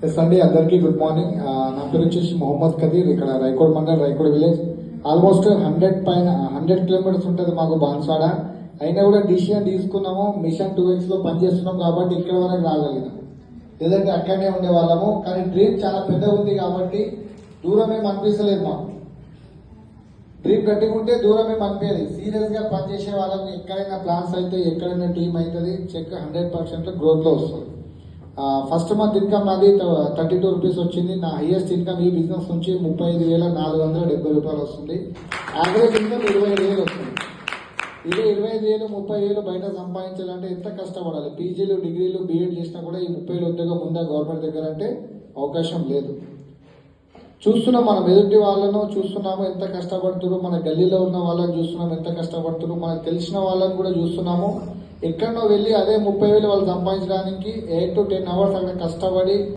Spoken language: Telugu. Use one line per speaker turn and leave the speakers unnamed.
ఎస్ అండి, అందరికీ గుడ్ మార్నింగ్. నా పేరు వచ్చేసి మొహమ్మద్ కదీర్. ఇక్కడ Raikode mandal, Raikode village. Almost 100 kilometres ఉంటుంది మాకు బాన్స్వాడ. అయినా కూడా డిసిషన్ తీసుకున్నాము. మిషన్ 2X లో పనిచేస్తున్నాం కాబట్టి ఇక్కడ వరకు రాగలిగినాం. లేదంటే అక్కడనే ఉండే వాళ్ళము. కానీ డ్రీమ్ చాలా పెద్దగా ఉంది కాబట్టి దూరమే అనిపించలేదు మాకు. డ్రీమ్ కట్టుకుంటే దూరమే అనిపించేది. సీరియస్ గా పనిచేసే వాళ్ళకి ఎక్కడైనా ప్లాన్స్ అయితే, ఎక్కడైనా టీం అవుతుంది, చెక్ 100% గ్రోత్ లో వస్తుంది. ఫస్ట్ మంత్ ఇన్కమ్ నాది 32 రూపీస్ వచ్చింది. నా హైయెస్ట్ ఇన్కమ్ ఈ బిజినెస్ నుంచి 35,470 వస్తుంది. యావరేజ్ ఇన్కమ్ 25,000 వస్తుంది. ఇది 25,000, 30,000 బయట సంపాదించాలంటే ఎంత కష్టపడాలి. పీజీలు, డిగ్రీలు, బీఎడ్ చేసినా కూడా ఈ 30,000 ఉద్యోగం ఉందా గవర్నమెంట్ దగ్గర అంటే అవకాశం లేదు. చూస్తున్నాం, మనం ఎదుటి వాళ్ళను చూస్తున్నాము ఎంత కష్టపడుతున్నారు. మన గల్లీలో ఉన్న వాళ్ళని చూస్తున్నాం ఎంత కష్టపడుతున్నారు. మనకు తెలిసిన వాళ్ళని కూడా చూస్తున్నాము. ఎక్కడో వెళ్ళి అదే 30,000 వాళ్ళు సంపాదించడానికి 8 to 10 hours అక్కడ కష్టపడి